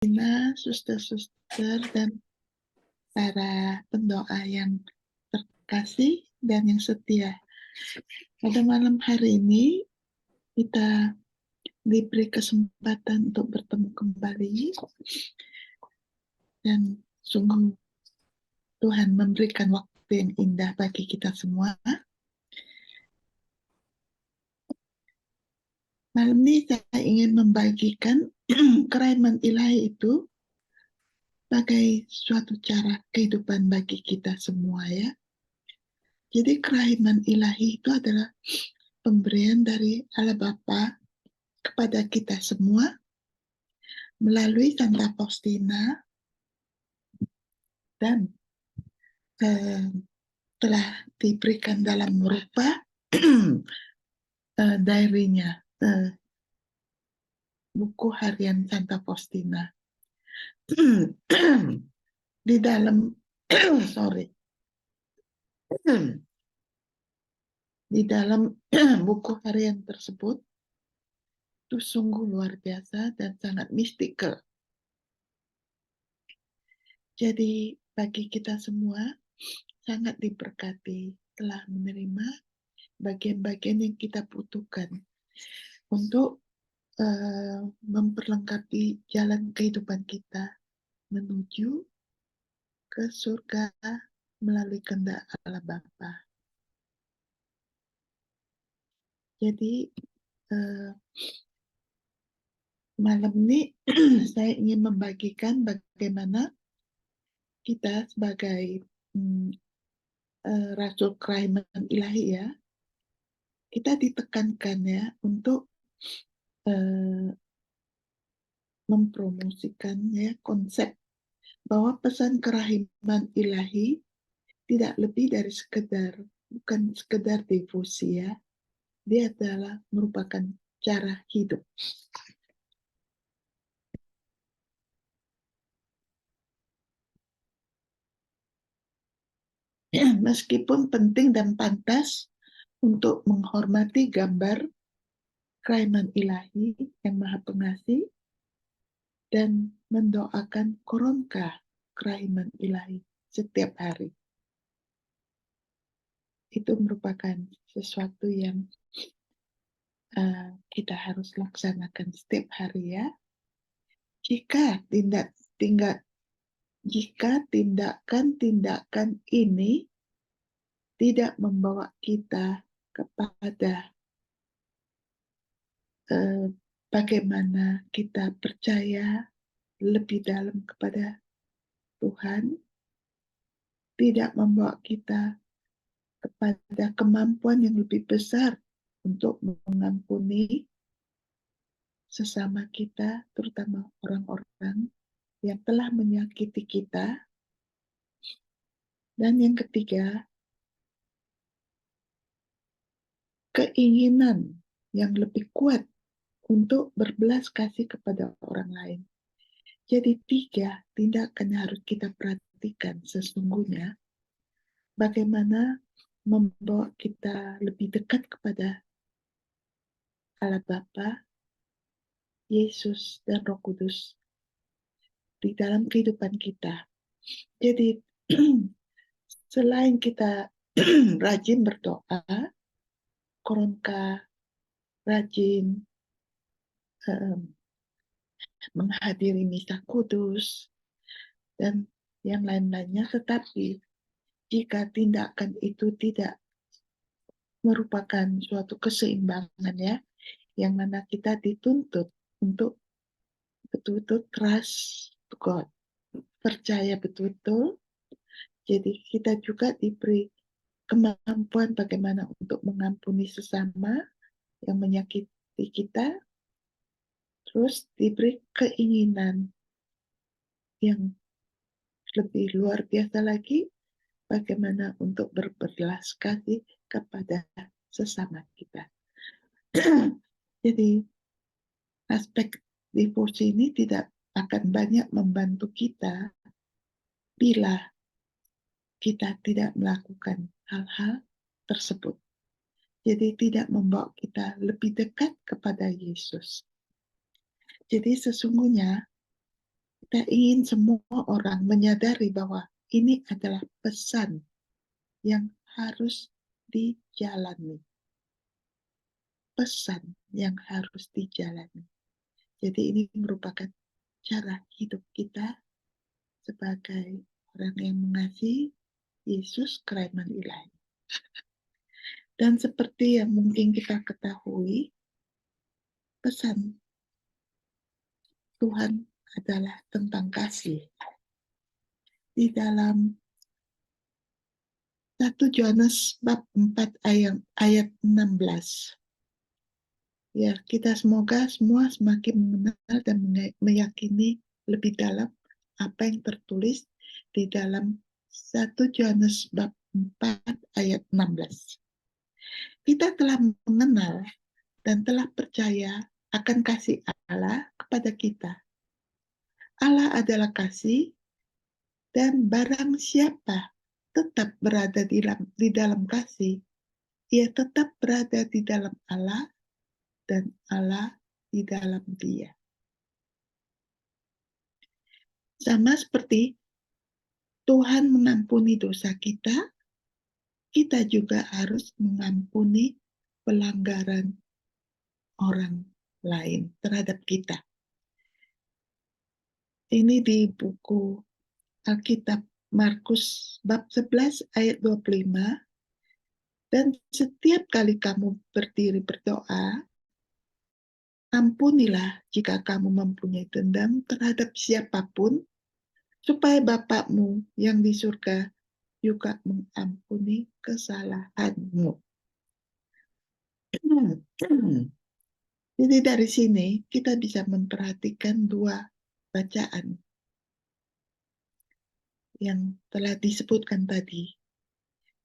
Ina, suster-suster, dan para pendoa yang terkasih dan yang setia. Pada malam hari ini, kita diberi kesempatan untuk bertemu kembali, dan sungguh Tuhan memberikan waktu yang indah bagi kita semua. Malam ini saya ingin membagikan kerahiman ilahi itu sebagai suatu cara kehidupan bagi kita semua, ya. Jadi kerahiman ilahi itu adalah pemberian dari Allah Bapa kepada kita semua melalui Santa Faustina, dan telah diberikan dalam rupa diary-nya, buku harian Santa Faustina. Di dalam di dalam buku harian tersebut itu sungguh luar biasa dan sangat mistikal. Jadi bagi kita semua sangat diberkati telah menerima bagian-bagian yang kita butuhkan untuk memperlengkapi jalan kehidupan kita menuju ke surga melalui kehendak Allah Bapa. Jadi malam ini saya ingin membagikan bagaimana kita sebagai Rasul Kerahiman Ilahi, ya, kita ditekankan ya untuk mempromosikan ya konsep bahwa pesan kerahiman ilahi tidak lebih dari bukan sekedar devosi, ya. Dia adalah merupakan cara hidup. Meskipun penting dan pantas untuk menghormati gambar kerahiman ilahi yang maha pengasih dan mendoakan koronka kerahiman ilahi setiap hari. Itu merupakan sesuatu yang kita harus laksanakan setiap hari, ya. Jika tindakan-tindakan ini tidak membawa kita kepada bagaimana kita percaya lebih dalam kepada Tuhan, tidak membawa kita kepada kemampuan yang lebih besar untuk mengampuni sesama kita, terutama orang-orang yang telah menyakiti kita. Dan yang ketiga, keinginan yang lebih kuat untuk berbelas kasih kepada orang lain. Jadi 3 tindakan yang harus kita perhatikan sesungguhnya, bagaimana membawa kita lebih dekat kepada Allah Bapa, Yesus, dan Roh Kudus di dalam kehidupan kita. Jadi selain kita rajin berdoa, koronka, rajin menghadiri misa kudus, dan yang lain-lainnya, tetapi jika tindakan itu tidak merupakan suatu keseimbangan, ya, yang mana kita dituntut untuk betul-betul trust to God, percaya betul-betul. Jadi kita juga diberi kemampuan bagaimana untuk mengampuni sesama yang menyakiti kita, terus diberi keinginan yang lebih luar biasa lagi, bagaimana untuk berbelas kasih kepada sesama kita. Jadi aspek devosi ini tidak akan banyak membantu kita bila kita tidak melakukan hal-hal tersebut. Jadi tidak membawa kita lebih dekat kepada Yesus. Jadi sesungguhnya Kita ingin semua orang menyadari bahwa ini adalah pesan yang harus dijalani. Pesan yang harus dijalani. Jadi ini merupakan cara hidup kita sebagai orang yang mengasihi Yesus Kerahiman Ilahi. Dan seperti yang mungkin kita ketahui, pesan Tuhan adalah tentang kasih. Di dalam 1 Yohanes bab 4 ayat 16. Ya, kita semoga semua semakin mengenal dan meyakini lebih dalam apa yang tertulis di dalam 1 Yohanes bab 4 ayat 16. Kita telah mengenal dan telah percaya akan kasih Allah kepada kita. Allah adalah kasih, dan barang siapa tetap berada di dalam kasih, ia tetap berada di dalam Allah, dan Allah di dalam dia. Sama seperti Tuhan mengampuni dosa kita, kita juga harus mengampuni pelanggaran orang lain terhadap kita. Ini di buku Alkitab Markus bab 11 ayat 25. Dan setiap kali kamu berdiri berdoa, ampunilah jika kamu mempunyai dendam terhadap siapapun, supaya Bapakmu yang di surga juga mengampuni kesalahanmu. Jadi dari sini kita bisa memperhatikan dua bacaan yang telah disebutkan tadi.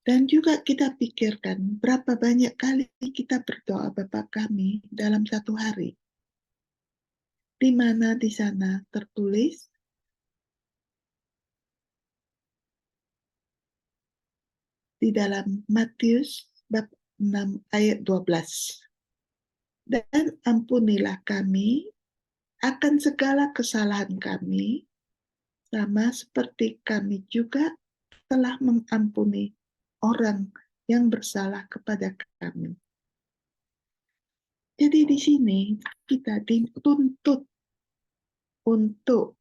Dan juga kita pikirkan berapa banyak kali kita berdoa Bapa kami dalam satu hari. Di mana di sana tertulis di dalam Matius bab 6 ayat 12. Dan ampunilah kami akan segala kesalahan kami, sama seperti kami juga telah mengampuni orang yang bersalah kepada kami. Jadi di sini kita dituntut untuk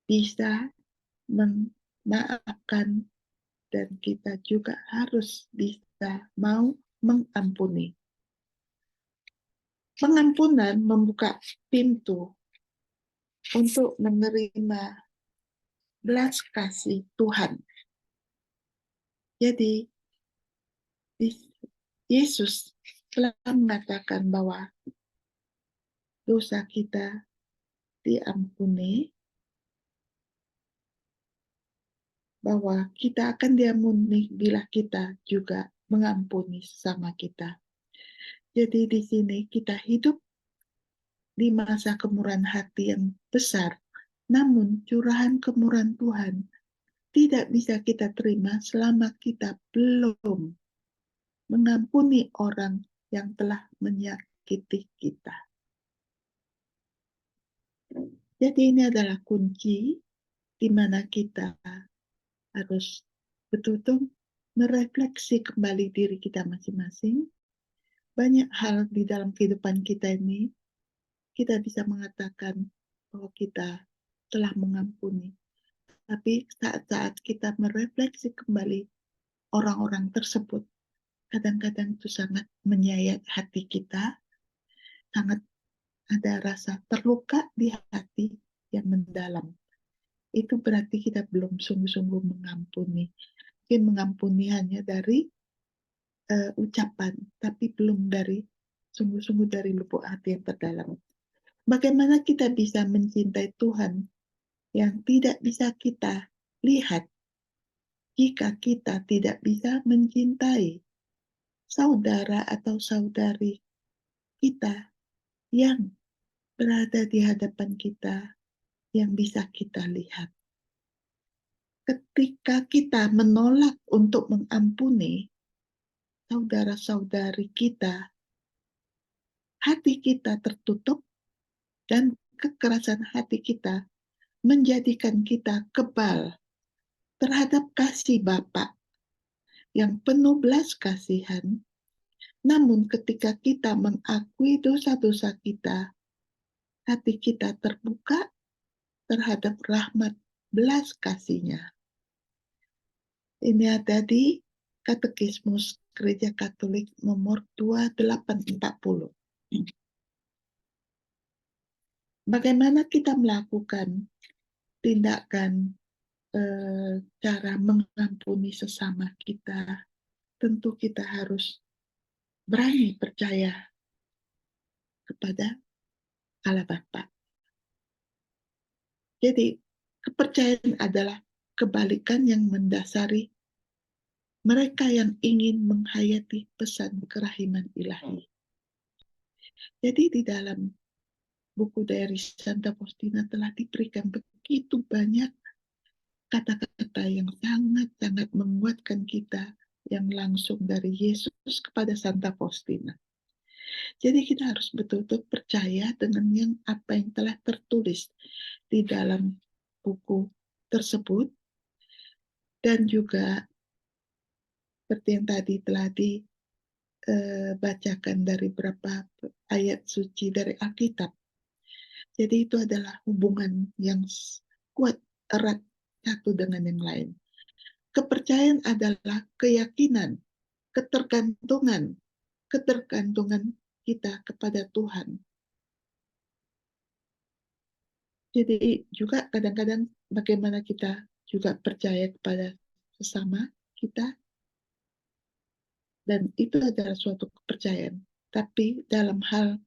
bisa memaafkan, dan kita juga harus bisa mau mengampuni. Pengampunan membuka pintu untuk menerima belas kasih Tuhan. Jadi, Yesus telah mengatakan bahwa dosa kita diampuni, bahwa kita akan diampuni bila kita juga mengampuni sesama kita. Jadi di sini kita hidup di masa kemurahan hati yang besar, namun curahan kemurahan Tuhan tidak bisa kita terima selama kita belum mengampuni orang yang telah menyakiti kita. Jadi ini adalah kunci di mana kita harus betul-betul merefleksi kembali diri kita masing-masing. Banyak hal di dalam kehidupan kita ini, kita bisa mengatakan bahwa kita telah mengampuni. Tapi saat-saat kita merefleksi kembali orang-orang tersebut, kadang-kadang itu sangat menyayat hati kita, sangat ada rasa terluka di hati yang mendalam. Itu berarti kita belum sungguh-sungguh mengampuni. Mungkin mengampuni hanya dari ucapan, tapi belum dari sungguh-sungguh dari lubuk hati yang terdalam. Bagaimana kita bisa mencintai Tuhan yang tidak bisa kita lihat jika kita tidak bisa mencintai saudara atau saudari kita yang berada di hadapan kita, yang bisa kita lihat. Ketika kita menolak untuk mengampuni saudara-saudari kita, hati kita tertutup, dan kekerasan hati kita menjadikan kita kebal terhadap kasih Bapa yang penuh belas kasihan. Namun ketika kita mengakui dosa-dosa kita, hati kita terbuka terhadap rahmat belas kasih-Nya. Ini ada di Katekismus Gereja Katolik nomor 2840. Bagaimana kita melakukan tindakan cara mengampuni sesama kita? Tentu kita harus berani percaya kepada Allah Bapa. Jadi, kepercayaan adalah kebalikan yang mendasari mereka yang ingin menghayati pesan kerahiman ilahi. Jadi di dalam buku Diari Santa Faustina telah diberikan begitu banyak kata-kata yang sangat-sangat menguatkan kita yang langsung dari Yesus kepada Santa Faustina. Jadi kita harus betul-betul percaya dengan apa yang telah tertulis di dalam buku tersebut, dan juga seperti yang tadi telah dibacakan dari beberapa ayat suci dari Alkitab. Jadi itu adalah hubungan yang kuat, erat satu dengan yang lain. Kepercayaan adalah keyakinan, ketergantungan kita kepada Tuhan. Jadi juga kadang-kadang bagaimana kita juga percaya kepada sesama kita, dan itu adalah suatu kepercayaan. Tapi dalam hal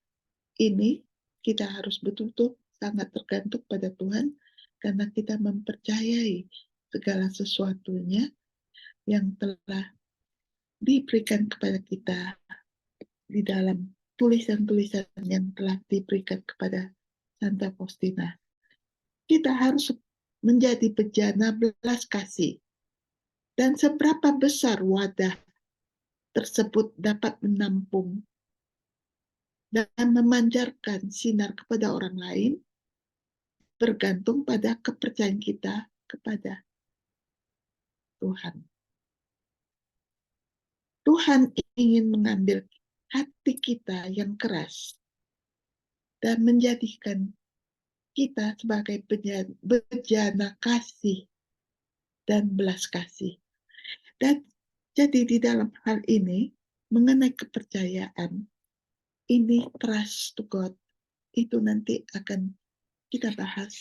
ini kita harus betul-betul sangat tergantung pada Tuhan, karena kita mempercayai segala sesuatunya yang telah diberikan kepada kita di dalam tulisan-tulisan yang telah diberikan kepada Santa Faustina. Kita harus menjadi bejana belas kasih, dan seberapa besar wadah tersebut dapat menampung dan memancarkan sinar kepada orang lain bergantung pada kepercayaan kita kepada Tuhan. Tuhan ingin mengambil hati kita yang keras dan menjadikan kita sebagai bejana kasih dan belas kasih. Dan jadi di dalam hal ini, mengenai kepercayaan, ini trust to God, itu nanti akan kita bahas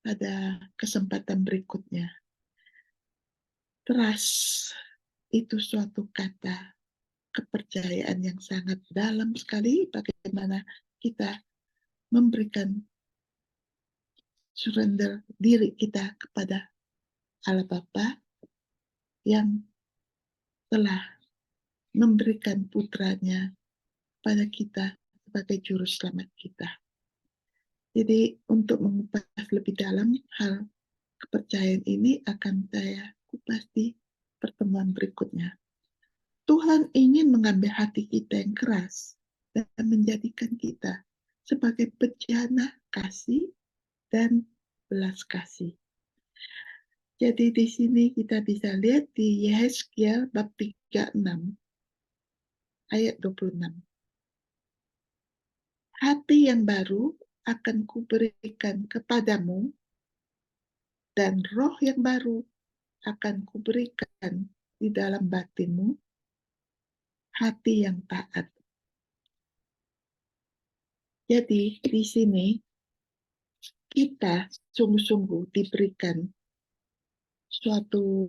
pada kesempatan berikutnya. Trust itu suatu kata kepercayaan yang sangat dalam sekali, bagaimana kita memberikan surrender diri kita kepada Allah Bapa yang telah memberikan putranya pada kita sebagai juru selamat kita. Jadi untuk mengupas lebih dalam hal kepercayaan ini akan saya kupas di pertemuan berikutnya. Tuhan ingin mengambil hati kita yang keras dan menjadikan kita sebagai bejana kasih dan belas kasih. Jadi di sini kita bisa lihat di Yehezkiel bab 36 ayat 26. Hati yang baru akan kuberikan kepadamu, dan roh yang baru akan kuberikan di dalam batinmu, hati yang taat. Jadi di sini kita sungguh-sungguh diberikan suatu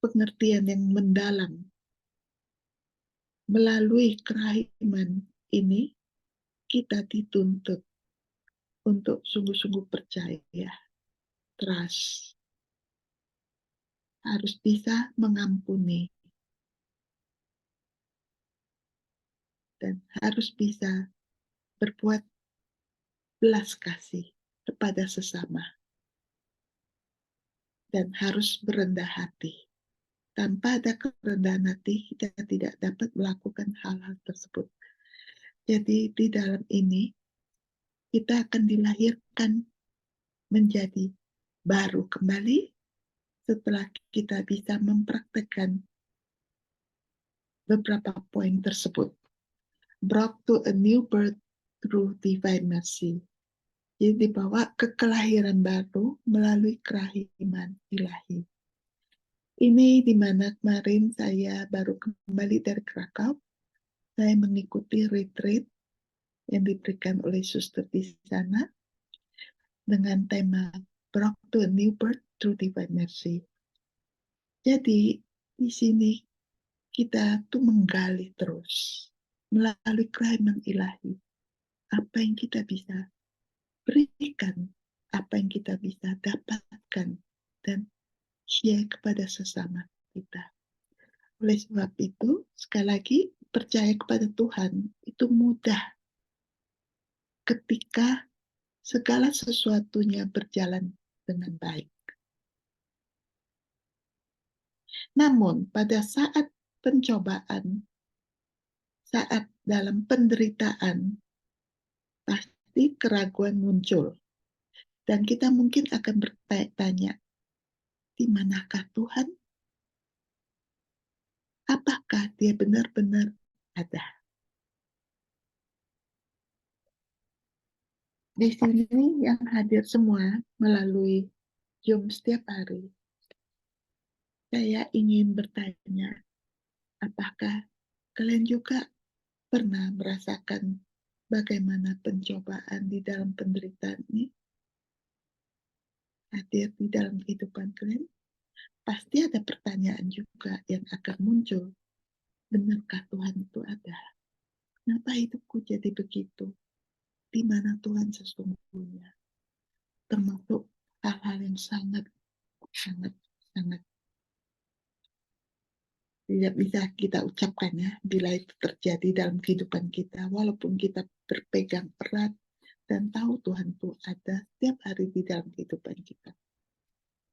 pengertian yang mendalam. Melalui kerahiman ini, kita dituntut untuk sungguh-sungguh percaya, trust, harus bisa mengampuni, dan harus bisa berbuat belas kasih kepada sesama, dan harus berendah hati. Tanpa ada kerendahan hati, kita tidak dapat melakukan hal-hal tersebut. Jadi di dalam ini, kita akan dilahirkan menjadi baru kembali setelah kita bisa mempraktekkan beberapa poin tersebut. Brought to a new birth through divine mercy. Jadi dibawa ke kelahiran baru melalui kerahiman ilahi. Ini di mana kemarin saya baru kembali dari Krakow. Saya mengikuti retreat yang diberikan oleh suster di sana dengan tema Brought to a New Birth Through Divine Mercy. Jadi di sini kita tuh menggali terus melalui kerahiman ilahi apa yang kita bisa berikan, apa yang kita bisa dapatkan dan share kepada sesama kita. Oleh sebab itu, sekali lagi, percaya kepada Tuhan itu mudah ketika segala sesuatunya berjalan dengan baik. Namun, pada saat pencobaan, saat dalam penderitaan, pasti keraguan muncul. Dan kita mungkin akan bertanya, di manakah Tuhan? Apakah dia benar-benar ada? Di sini yang hadir semua melalui Zoom setiap hari, saya ingin bertanya, apakah kalian juga pernah merasakan bagaimana pencobaan di dalam penderitaan ini hadir di dalam kehidupan kalian? Pasti ada pertanyaan juga yang akan muncul. Benarkah Tuhan itu ada? Kenapa hidupku jadi begitu? Di mana Tuhan sesungguhnya? Termasuk hal-hal yang sangat, sangat, sangat tidak bisa kita ucapkan ya, bila itu terjadi dalam kehidupan kita, walaupun kita berpegang erat dan tahu Tuhan itu ada setiap hari di dalam kehidupan kita.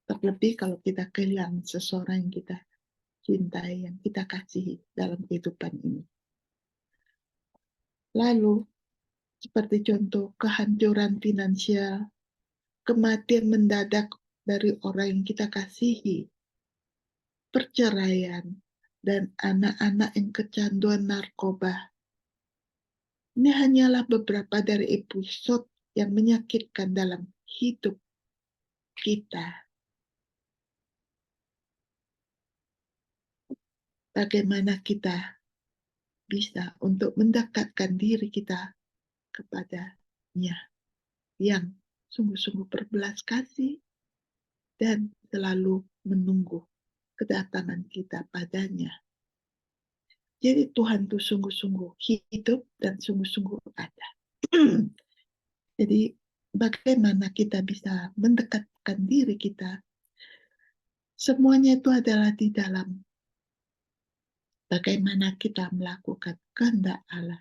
Terlebih kalau kita kehilangan seseorang yang kita cintai, yang kita kasihi dalam kehidupan ini. Lalu, seperti contoh kehancuran finansial, kematian mendadak dari orang yang kita kasihi, perceraian, dan anak-anak yang kecanduan narkoba. Ini hanyalah beberapa dari episode yang menyakitkan dalam hidup kita. Bagaimana kita bisa untuk mendekatkan diri kita kepadanya yang sungguh-sungguh berbelas kasih dan selalu menunggu kedatangan kita padanya. Jadi Tuhan itu sungguh-sungguh hidup dan sungguh-sungguh ada. Jadi bagaimana kita bisa mendekatkan diri kita, semuanya itu adalah di dalam bagaimana kita melakukan kehendak Allah.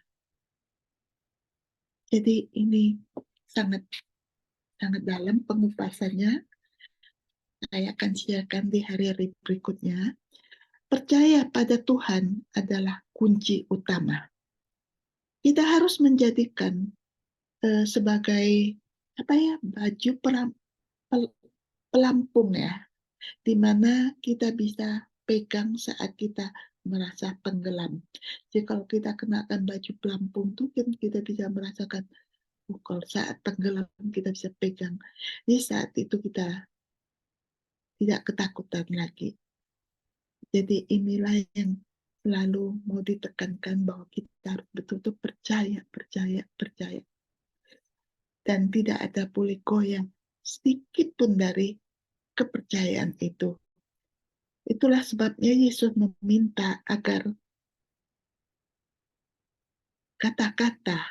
Jadi ini sangat sangat dalam pengupasannya. Saya akan siarkan di hari-hari berikutnya. Percaya pada Tuhan adalah kunci utama. Kita harus menjadikan sebagai baju pelampung ya, di mana kita bisa pegang saat kita merasa tenggelam. Jadi kalau kita kenakan baju pelampung tuh kan kita bisa merasakan, kalau saat tenggelam kita bisa pegang. Jadi saat itu kita tidak ketakutan lagi. Jadi inilah yang selalu mau ditekankan bahwa kita harus betul-betul percaya, percaya, percaya. Dan tidak ada boleh goyang sedikit pun dari kepercayaan itu. Itulah sebabnya Yesus meminta agar kata-kata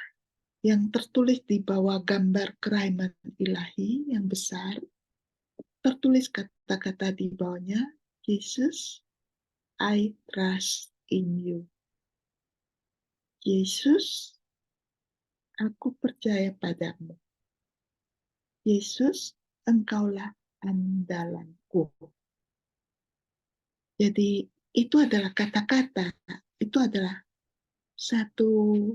yang tertulis di bawah gambar kerahiman ilahi yang besar, tertulis kata-kata di bawahnya, Jesus, I trust in you. Yesus, aku percaya padamu. Yesus, engkaulah andalanku. Jadi itu adalah kata-kata, itu adalah satu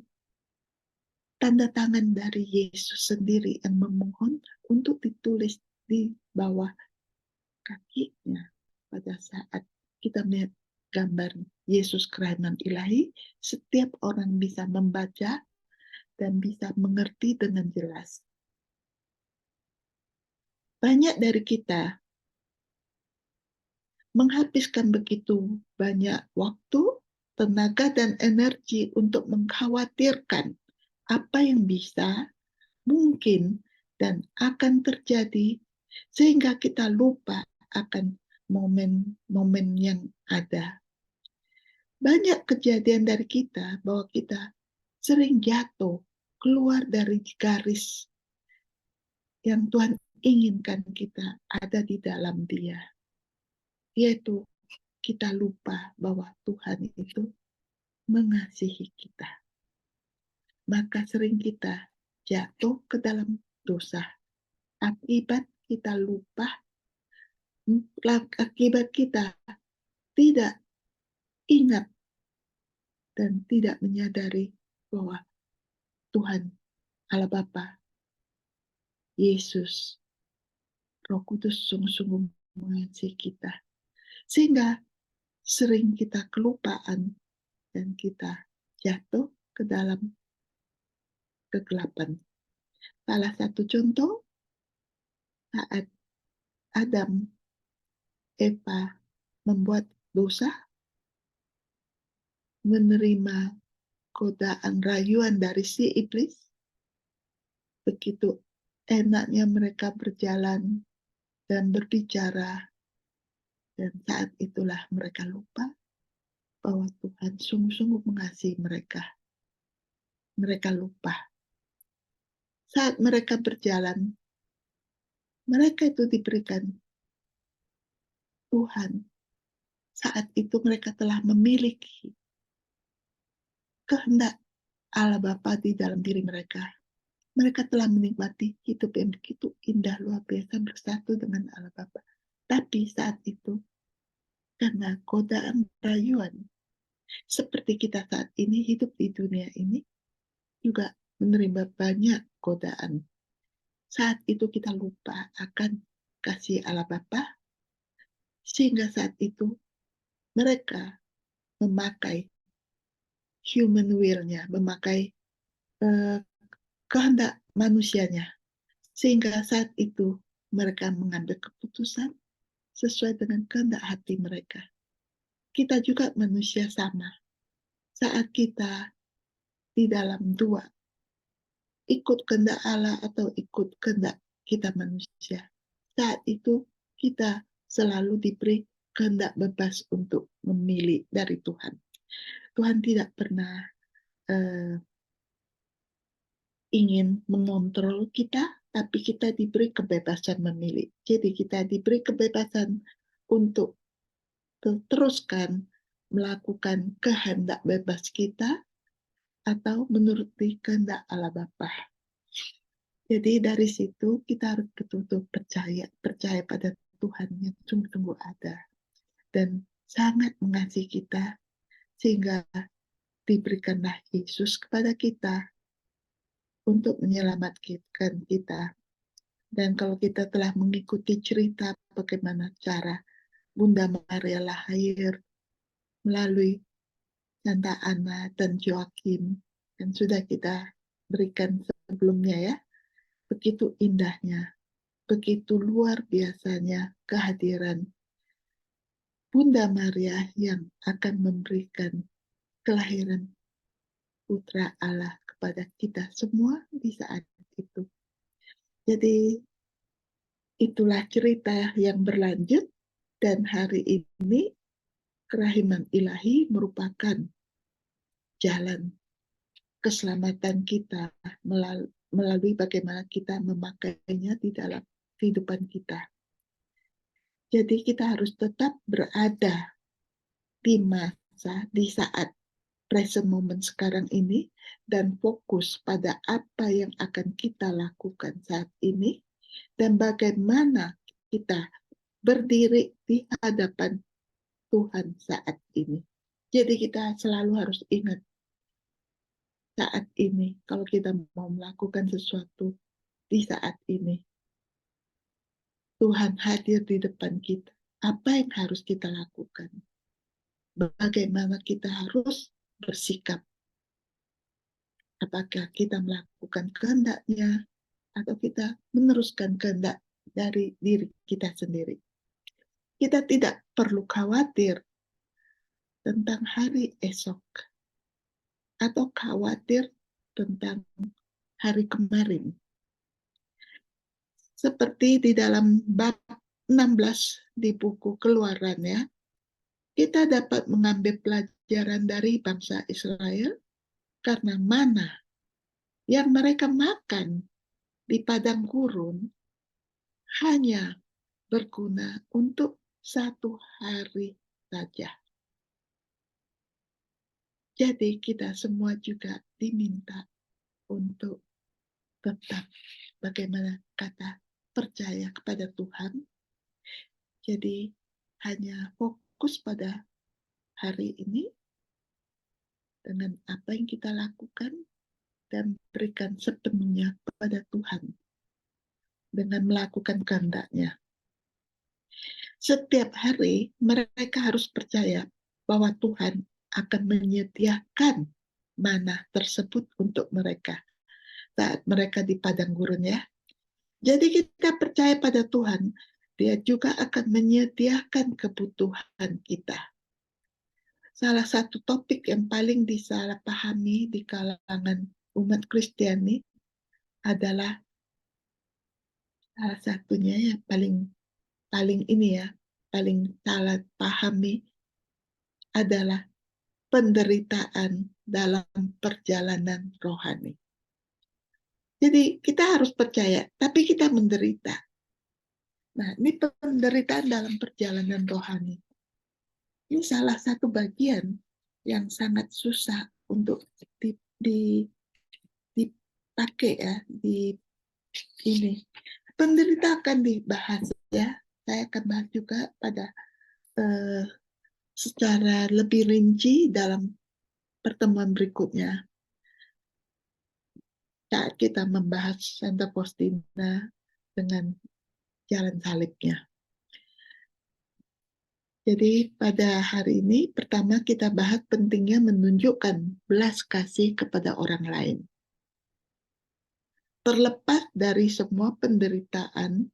tanda tangan dari Yesus sendiri yang memohon untuk ditulis di bawah kakinya. Pada saat kita melihat gambar Yesus kereman ilahi, setiap orang bisa membaca dan bisa mengerti dengan jelas. Banyak dari kita menghabiskan begitu banyak waktu, tenaga, dan energi untuk mengkhawatirkan apa yang bisa, mungkin, dan akan terjadi, sehingga kita lupa akan momen-momen yang ada. Banyak kejadian dari kita bahwa kita sering jatuh keluar dari garis yang Tuhan inginkan kita ada di dalam Dia, yaitu kita lupa bahwa Tuhan itu mengasihi kita. Maka sering kita jatuh ke dalam dosa. Akibat kita lupa, akibat kita tidak ingat dan tidak menyadari bahwa Tuhan, Allah Bapa, Yesus, Roh Kudus sungguh-sungguh mengasihi kita. Sehingga sering kita kelupaan dan kita jatuh ke dalam kegelapan. Salah satu contoh saat Adam, Eva membuat dosa, menerima godaan rayuan dari si iblis, begitu enaknya mereka berjalan dan berbicara, dan saat itulah mereka lupa bahwa Tuhan sungguh-sungguh mengasihi mereka. Mereka lupa. Saat mereka berjalan, mereka itu diberikan Tuhan. Saat itu mereka telah memiliki kehendak Allah Bapa di dalam diri mereka. Mereka telah menikmati hidup yang begitu indah, luar biasa, bersatu dengan Allah Bapa. Tapi saat itu, karena godaan rayuan, seperti kita saat ini hidup di dunia ini, juga menerima banyak godaan. Saat itu kita lupa akan kasih Allah Bapa, sehingga saat itu mereka memakai human will-nya, memakai kehendak manusianya. Sehingga saat itu mereka mengambil keputusan sesuai dengan kehendak hati mereka. Kita juga manusia sama. Saat kita di dalam dua, ikut kehendak Allah atau ikut kehendak kita manusia, saat itu kita selalu diberi kehendak bebas untuk memilih dari Tuhan. Tuhan tidak pernah ingin mengontrol kita, tapi kita diberi kebebasan memilih. Jadi kita diberi kebebasan untuk teruskan melakukan kehendak bebas kita atau menuruti kehendak Allah Bapa. Jadi dari situ kita harus betul-betul percaya pada Tuhan yang sungguh-sungguh ada dan sangat mengasihi kita, sehingga diberikanlah Yesus kepada kita untuk menyelamatkan kita. Dan kalau kita telah mengikuti cerita bagaimana cara Bunda Maria lahir melalui Santa Ana dan Joakim yang sudah kita berikan sebelumnya ya, begitu indahnya, begitu luar biasanya kehadiran Bunda Maria yang akan memberikan kelahiran Putra Allah kepada kita semua di saat itu. Jadi itulah cerita yang berlanjut, dan hari ini kerahiman ilahi merupakan jalan keselamatan kita melalui bagaimana kita memakainya di dalam kehidupan kita. Jadi kita harus tetap berada di saat present moment sekarang ini, dan fokus pada apa yang akan kita lakukan saat ini, dan bagaimana kita berdiri di hadapan Tuhan saat ini. Jadi kita selalu harus ingat saat ini, kalau kita mau melakukan sesuatu di saat ini, Tuhan hadir di depan kita. Apa yang harus kita lakukan? Bagaimana kita harus bersikap? Apakah kita melakukan kehendak-Nya atau kita meneruskan kehendak dari diri kita sendiri? Kita tidak perlu khawatir tentang hari esok atau khawatir tentang hari kemarin. Seperti di dalam bab 16 di buku Keluaran ya, kita dapat mengambil pelajaran dari bangsa Israel karena mana yang mereka makan di padang gurun hanya berguna untuk 1 hari saja. Jadi kita semua juga diminta untuk tetap bagaimana kata percaya kepada Tuhan. Jadi hanya fokus pada hari ini dengan apa yang kita lakukan dan berikan sepenuhnya kepada Tuhan dengan melakukan kehendak-Nya. Setiap hari mereka harus percaya bahwa Tuhan akan menyediakan mana tersebut untuk mereka saat mereka di padang gurun ya. Jadi kita percaya pada Tuhan, Dia juga akan menyediakan kebutuhan kita. Salah satu topik yang paling disalahpahami di kalangan umat Kristiani adalah salah satunya yang paling ini ya, paling salah pahami adalah penderitaan dalam perjalanan rohani. Jadi kita harus percaya, tapi kita menderita. Nah, ini penderitaan dalam perjalanan rohani. Ini salah satu bagian yang sangat susah untuk dipakai ya di ini. Penderita akan dibahas ya. Saya akan bahas juga pada secara lebih rinci dalam pertemuan berikutnya saat kita membahas Santa Faustina dengan jalan salibnya. Jadi pada hari ini pertama kita bahas pentingnya menunjukkan belas kasih kepada orang lain. Terlepas dari semua penderitaan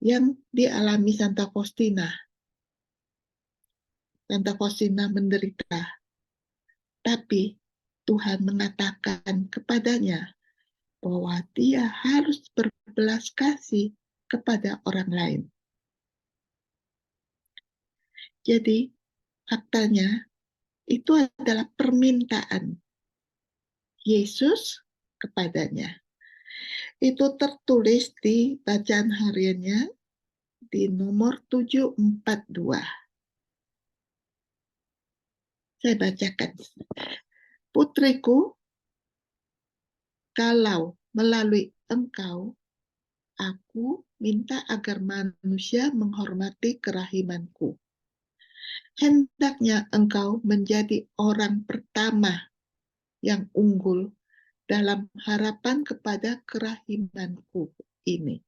yang dialami Santa Faustina. Santa Faustina menderita, tapi Tuhan mengatakan kepadanya bahwa dia harus berbelas kasih kepada orang lain. Jadi, faktanya itu adalah permintaan Yesus kepadanya. Itu tertulis di bacaan hariannya di nomor 742. Saya bacakan. Putriku, kalau melalui engkau, aku minta agar manusia menghormati kerahimanku. Hendaknya engkau menjadi orang pertama yang unggul dalam harapan kepada kerahimanku ini.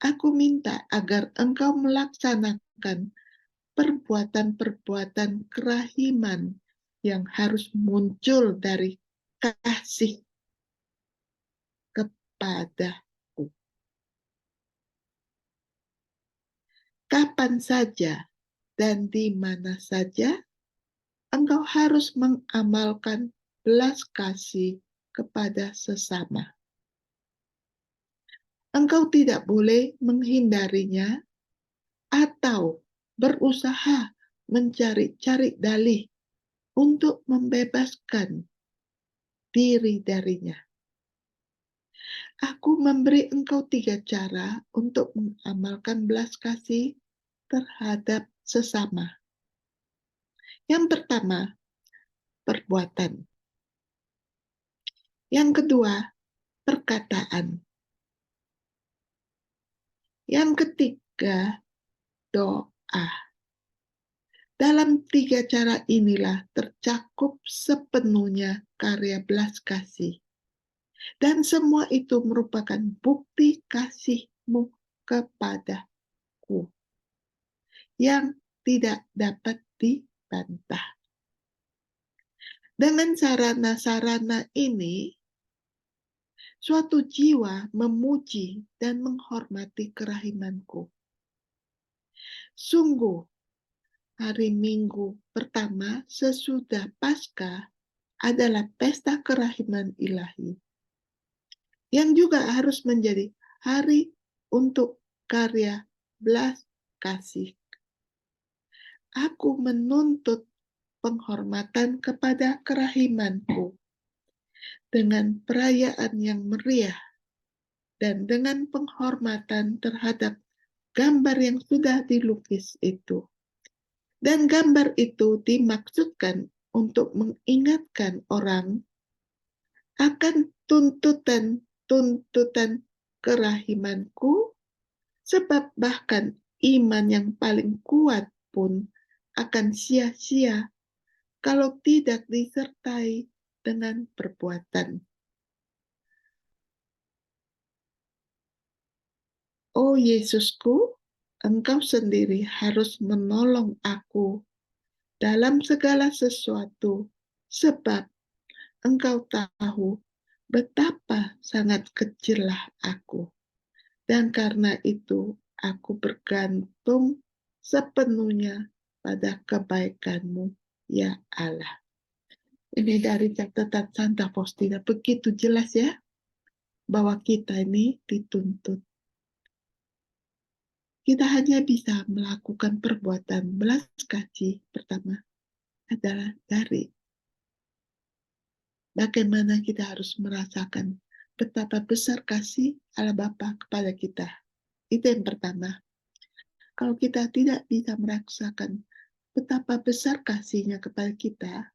Aku minta agar engkau melaksanakan perbuatan-perbuatan kerahiman yang harus muncul dari kasih kepadaku. Kapan saja dan di mana saja engkau harus mengamalkan belas kasih kepada sesama. Engkau tidak boleh menghindarinya atau berusaha mencari-cari dalih untuk membebaskan diri darinya. Aku memberi engkau 3 cara untuk mengamalkan belas kasih terhadap sesama. Yang pertama, perbuatan. Yang kedua, perkataan. Yang ketiga, doa. Dalam 3 cara inilah tercakup sepenuhnya karya belas kasih. Dan semua itu merupakan bukti kasih-Mu kepadaku yang tidak dapat dibantah. Dengan sarana-sarana ini, suatu jiwa memuji dan menghormati kerahimanku. Sungguh, hari Minggu pertama sesudah Paskah adalah pesta kerahiman ilahi, yang juga harus menjadi hari untuk karya belas kasih. Aku menuntut penghormatan kepada kerahimanku dengan perayaan yang meriah dan dengan penghormatan terhadap gambar yang sudah dilukis itu. Dan gambar itu dimaksudkan untuk mengingatkan orang akan tuntutan kerahimanku, sebab bahkan iman yang paling kuat pun akan sia-sia kalau tidak disertai dengan perbuatan. Oh Yesusku, Engkau sendiri harus menolong aku dalam segala sesuatu, sebab Engkau tahu betapa sangat kecillah aku. Dan karena itu, aku bergantung sepenuhnya pada kebaikan-Mu, ya Allah. Ini dari catatan Santa Faustina, begitu jelas ya, bahwa kita ini dituntut. Kita hanya bisa melakukan perbuatan belas kasih pertama adalah dari bagaimana kita harus merasakan betapa besar kasih Allah Bapa kepada kita. Itu yang pertama. Kalau kita tidak bisa merasakan betapa besar kasih-Nya kepada kita,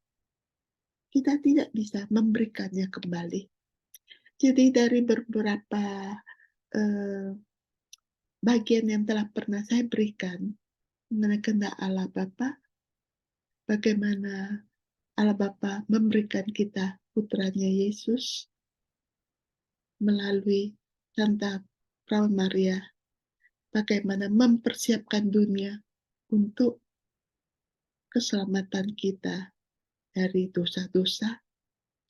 kita tidak bisa memberikannya kembali. Jadi dari beberapa bagian yang telah pernah saya berikan mengenai kehendak Allah Bapa, bagaimana Allah Bapa memberikan kita putranya Yesus melalui Santa Perawan Maria, bagaimana mempersiapkan dunia untuk keselamatan kita dari dosa-dosa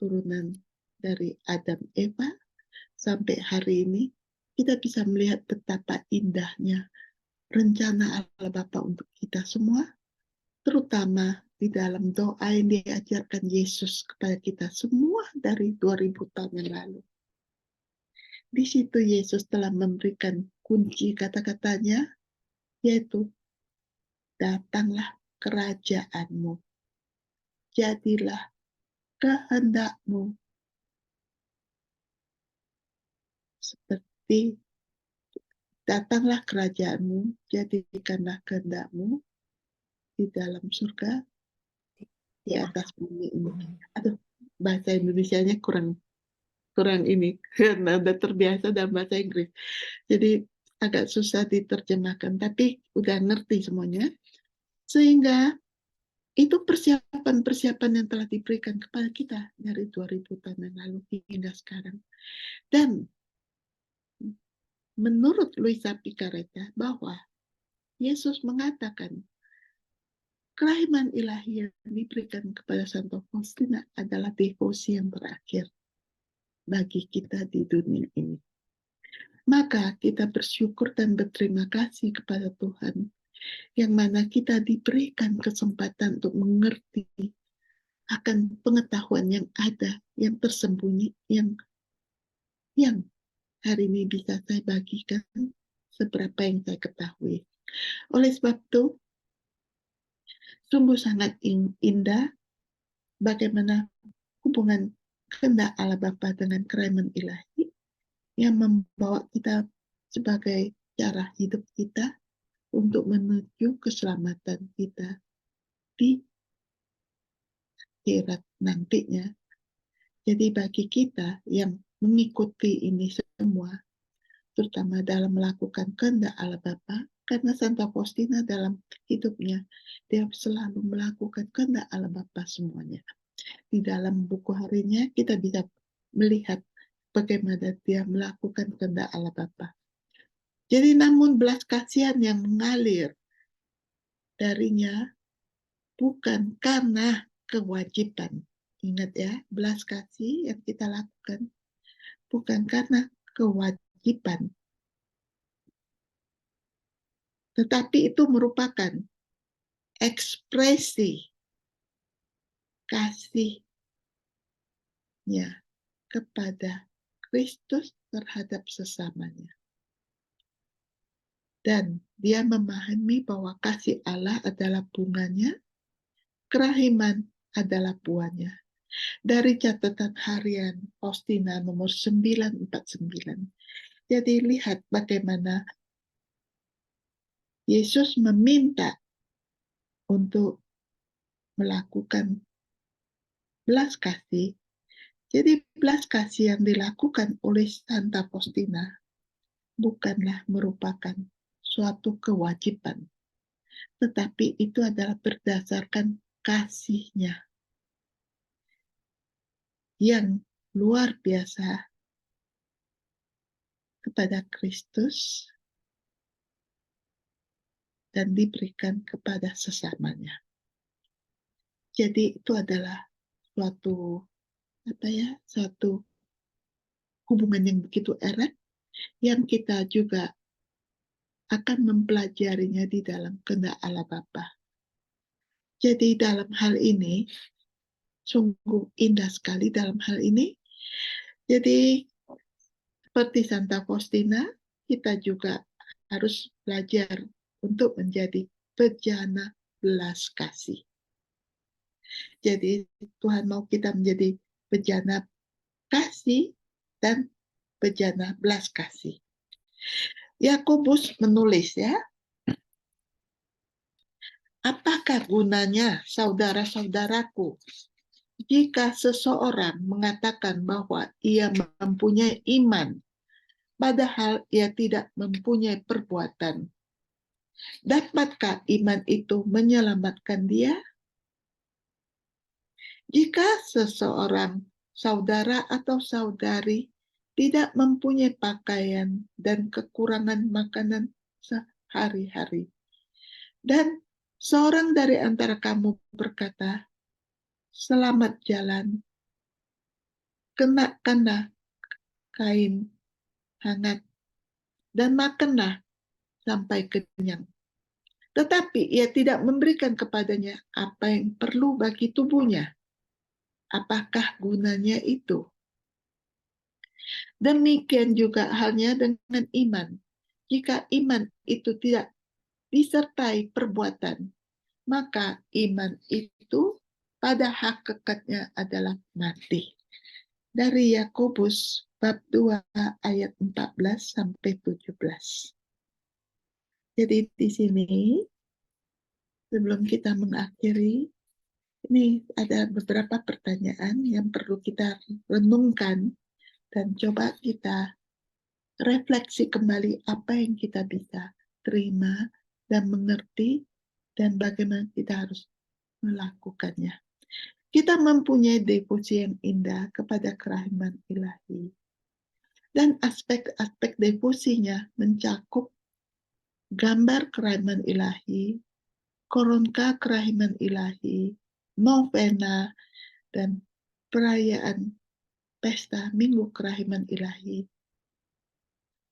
turunan dari Adam Eva sampai hari ini. Kita bisa melihat betapa indahnya rencana Allah Bapa untuk kita semua, terutama di dalam doa yang diajarkan Yesus kepada kita semua dari 2000 tahun yang lalu. Di situ Yesus telah memberikan kunci kata-katanya, yaitu datanglah kerajaan-Mu, jadilah kehendak-Mu, seperti datanglah kerajaan-Mu, jadikanlah kehendak-Mu di dalam surga, di atas bumi ini. Aduh, bahasa Indonesianya kurang ini, karena udah terbiasa dalam bahasa Inggris. Jadi agak susah diterjemahkan, tapi udah ngerti semuanya. Sehingga itu persiapan-persiapan yang telah diberikan kepada kita dari 2000 tahun yang lalu hingga sekarang. Dan menurut Luisa Picaretta bahwa Yesus mengatakan kerahiman ilahi yang diberikan kepada Santa Faustina adalah devosi yang terakhir bagi kita di dunia ini. Maka kita bersyukur dan berterima kasih kepada Tuhan yang mana kita diberikan kesempatan untuk mengerti akan pengetahuan yang ada, yang tersembunyi, yang hari ini bisa saya bagikan seberapa yang saya ketahui. Oleh sebab itu, sungguh sangat indah bagaimana hubungan kehendak Allah Bapa dengan kerahiman ilahi yang membawa kita sebagai cara hidup kita untuk menuju keselamatan kita di akhirat nantinya. Jadi bagi kita yang mengikuti ini semua, terutama dalam melakukan kehendak Allah Bapa, karena Santa Faustina dalam hidupnya, dia selalu melakukan kehendak Allah Bapa semuanya. Di dalam buku harinya kita bisa melihat bagaimana dia melakukan kehendak Allah Bapa. Jadi namun belas kasihan yang mengalir darinya bukan karena kewajiban. Ingat ya, belas kasih yang kita lakukan bukan karena kewajiban, tetapi itu merupakan ekspresi kasihnya kepada Kristus terhadap sesamanya. Dan dia memahami bahwa kasih Allah adalah bunganya, kerahiman adalah buahnya. Dari catatan harian Faustina nomor 949. Jadi lihat bagaimana Yesus meminta untuk melakukan belas kasih. Jadi belas kasih yang dilakukan oleh Santa Faustina bukanlah merupakan suatu kewajiban, tetapi itu adalah berdasarkan kasihnya yang luar biasa kepada Kristus dan diberikan kepada sesamanya. Jadi itu adalah suatu hubungan yang begitu erat yang kita juga akan mempelajarinya di dalam kehendak Allah Bapa. Jadi dalam hal ini, sungguh indah sekali dalam hal ini. Jadi seperti Santa Faustina, kita juga harus belajar untuk menjadi bejana belas kasih. Jadi Tuhan mau kita menjadi bejana kasih dan bejana belas kasih. Yakobus menulis ya, apakah gunanya saudara-saudaraku jika seseorang mengatakan bahwa ia mempunyai iman, padahal ia tidak mempunyai perbuatan? Dapatkah iman itu menyelamatkan dia? Jika seseorang saudara atau saudari tidak mempunyai pakaian dan kekurangan makanan sehari-hari, dan seorang dari antara kamu berkata, "Selamat jalan, kenakanlah kain hangat, dan makanlah sampai kenyang." Tetapi ia tidak memberikan kepadanya apa yang perlu bagi tubuhnya. Apakah gunanya itu? Demikian juga halnya dengan iman. Jika iman itu tidak disertai perbuatan, maka iman itu pada hakikatnya adalah mati. Dari Yakobus bab 2 ayat 14 sampai 17. Jadi di sini sebelum kita mengakhiri, ini ada beberapa pertanyaan yang perlu kita renungkan dan coba kita refleksi kembali apa yang kita bisa terima dan mengerti dan bagaimana kita harus melakukannya. Kita mempunyai devosi yang indah kepada kerahiman ilahi. Dan aspek-aspek devosinya mencakup gambar kerahiman ilahi, koronka kerahiman ilahi, novena, dan perayaan pesta Minggu Kerahiman Ilahi.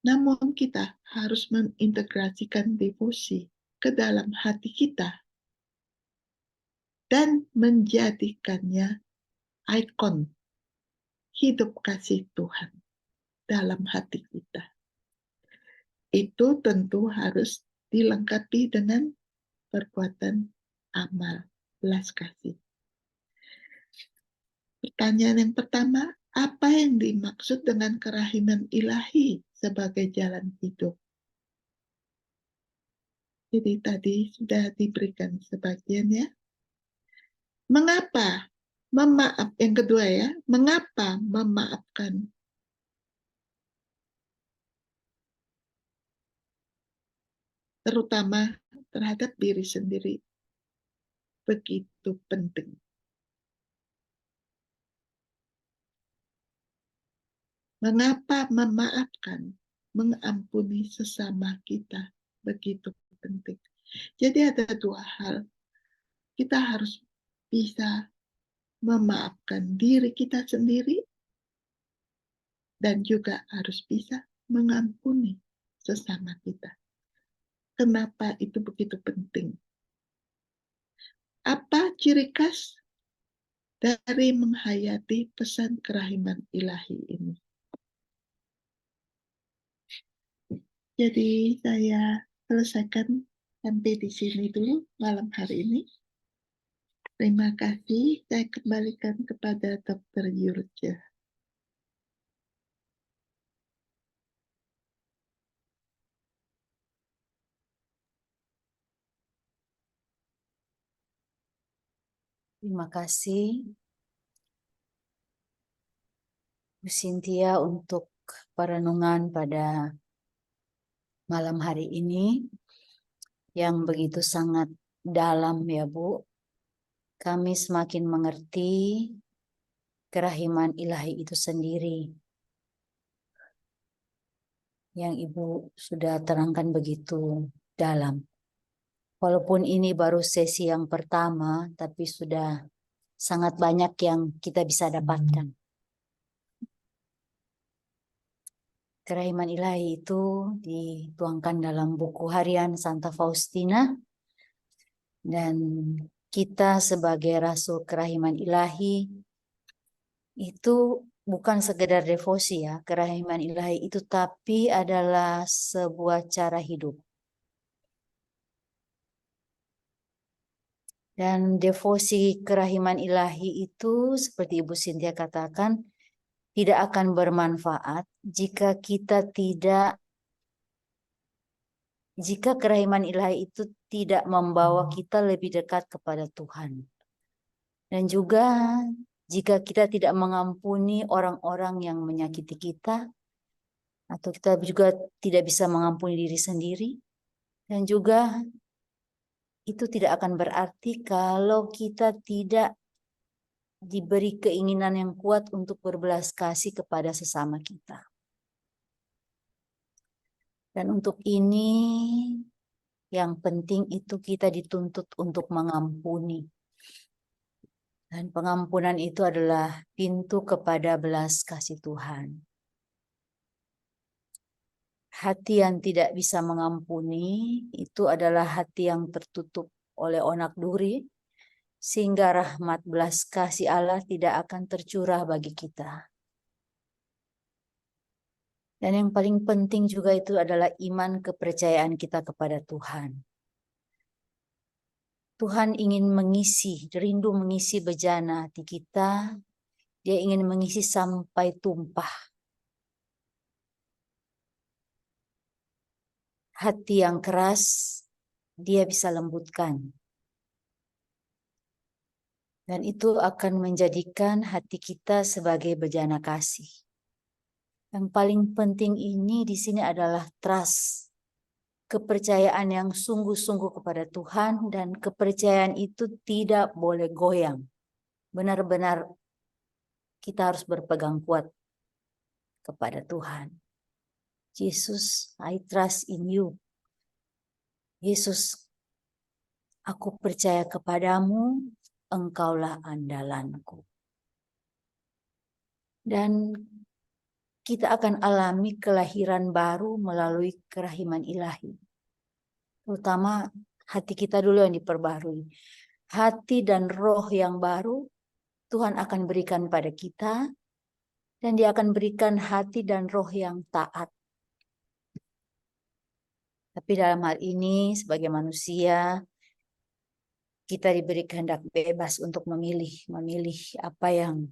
Namun kita harus mengintegrasikan devosi ke dalam hati kita dan menjadikannya ikon hidup kasih Tuhan dalam hati kita. Itu tentu harus dilengkapi dengan perbuatan amal belas kasih. Pertanyaan yang pertama, apa yang dimaksud dengan kerahiman ilahi sebagai jalan hidup? Jadi tadi sudah diberikan sebagian ya. Mengapa yang kedua ya, mengapa memaafkan? Terutama terhadap diri sendiri begitu penting. Mengapa memaafkan, mengampuni sesama kita begitu penting. Jadi ada dua hal. Kita harus bisa memaafkan diri kita sendiri dan juga harus bisa mengampuni sesama kita. Kenapa itu begitu penting? Apa ciri khas dari menghayati pesan kerahiman ilahi ini? Jadi saya selesaikan sampai di sini dulu malam hari ini. Terima kasih. Saya kembalikan kepada Dr. Yurja. Terima kasih Bu Cynthia untuk perenungan pada malam hari ini yang begitu sangat dalam ya Bu. Kami semakin mengerti kerahiman ilahi itu sendiri yang Ibu sudah terangkan begitu dalam. Walaupun ini baru sesi yang pertama, tapi sudah sangat banyak yang kita bisa dapatkan. Kerahiman ilahi itu dituangkan dalam buku harian Santa Faustina, dan kita sebagai rasul kerahiman ilahi itu bukan sekedar devosi ya, kerahiman ilahi itu, tapi adalah sebuah cara hidup. Dan devosi kerahiman ilahi itu seperti Ibu Cynthia katakan, tidak akan bermanfaat jika kerahiman ilahi itu tidak membawa kita lebih dekat kepada Tuhan. Dan juga jika kita tidak mengampuni orang-orang yang menyakiti kita, atau kita juga tidak bisa mengampuni diri sendiri, dan juga itu tidak akan berarti kalau kita tidak diberi keinginan yang kuat untuk berbelas kasih kepada sesama kita. Dan untuk ini yang penting itu kita dituntut untuk mengampuni. Dan pengampunan itu adalah pintu kepada belas kasih Tuhan. Hati yang tidak bisa mengampuni itu adalah hati yang tertutup oleh onak duri, sehingga rahmat belas kasih Allah tidak akan tercurah bagi kita. Dan yang paling penting juga itu adalah iman kepercayaan kita kepada Tuhan. Tuhan ingin rindu mengisi bejana hati kita. Dia ingin mengisi sampai tumpah. Hati yang keras, dia bisa lembutkan. Dan itu akan menjadikan hati kita sebagai bejana kasih. Yang paling penting ini di sini adalah trust. Kepercayaan yang sungguh-sungguh kepada Tuhan, dan kepercayaan itu tidak boleh goyang. Benar-benar kita harus berpegang kuat kepada Tuhan. Jesus, I trust in you. Yesus, aku percaya kepadamu, engkaulah andalanku. Dan kita akan alami kelahiran baru melalui kerahiman ilahi. Terutama hati kita dulu yang diperbarui. Hati dan roh yang baru Tuhan akan berikan pada kita, dan Dia akan berikan hati dan roh yang taat. Tapi dalam hal ini sebagai manusia kita diberi kehendak bebas untuk memilih apa yang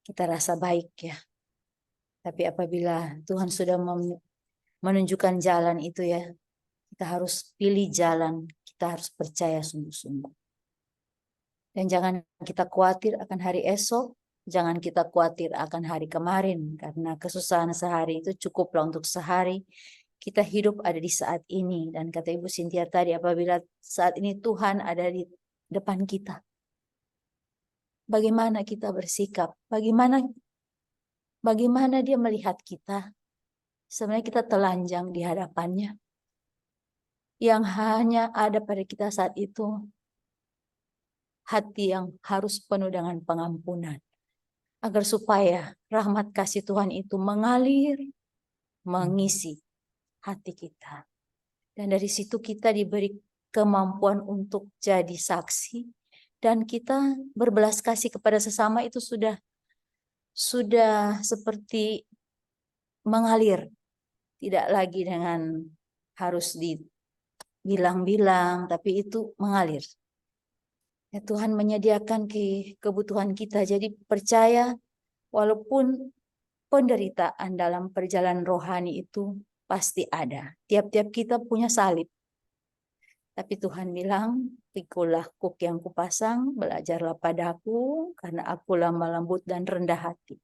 kita rasa baik ya. Tapi apabila Tuhan sudah menunjukkan jalan itu ya, kita harus pilih jalan, kita harus percaya sungguh-sungguh. Dan jangan kita khawatir akan hari esok, jangan kita khawatir akan hari kemarin, karena kesusahan sehari itu cukuplah untuk sehari. Kita hidup ada di saat ini, dan kata Ibu Cynthia tadi, apabila saat ini Tuhan ada di depan kita, bagaimana kita bersikap, bagaimana bagaimana dia melihat kita. Sebenarnya kita telanjang di hadapannya. Yang hanya ada pada kita saat itu, hati yang harus penuh dengan pengampunan. Agar supaya rahmat kasih Tuhan itu mengalir, mengisi hati kita. Dan dari situ kita diberi kemampuan untuk jadi saksi. Dan kita berbelas kasih kepada sesama itu sudah seperti mengalir. Tidak lagi dengan harus dibilang-bilang, tapi itu mengalir. Ya, Tuhan menyediakan kebutuhan kita. Jadi percaya walaupun penderitaan dalam perjalanan rohani itu pasti ada. Tiap-tiap kita punya salib. Tapi Tuhan bilang, pikulah kuk yang kupasang, belajarlah padaku, karena aku lemah lembut dan rendah hati.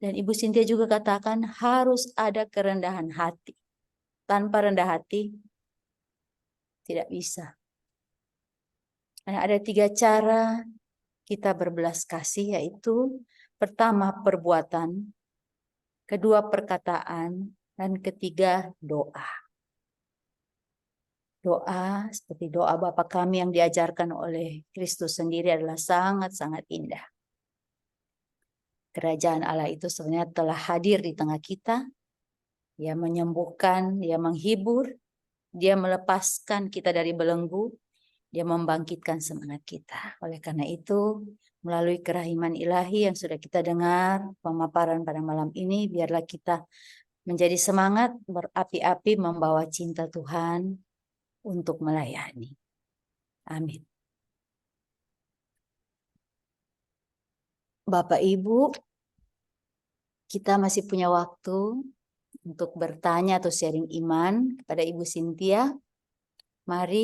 Dan Ibu Cynthia juga katakan harus ada kerendahan hati. Tanpa rendah hati, tidak bisa. Karena ada 3 cara kita berbelas kasih, yaitu pertama perbuatan, kedua perkataan, dan ketiga doa. Doa seperti doa Bapa kami yang diajarkan oleh Kristus sendiri adalah sangat-sangat indah. Kerajaan Allah itu sebenarnya telah hadir di tengah kita. Dia menyembuhkan, dia menghibur, dia melepaskan kita dari belenggu, dia membangkitkan semangat kita. Oleh karena itu, melalui kerahiman ilahi yang sudah kita dengar pemaparan pada malam ini, biarlah kita menjadi semangat berapi-api membawa cinta Tuhan untuk melayani. Amin. Bapak Ibu, kita masih punya waktu untuk bertanya atau sharing iman kepada Ibu Cynthia. Mari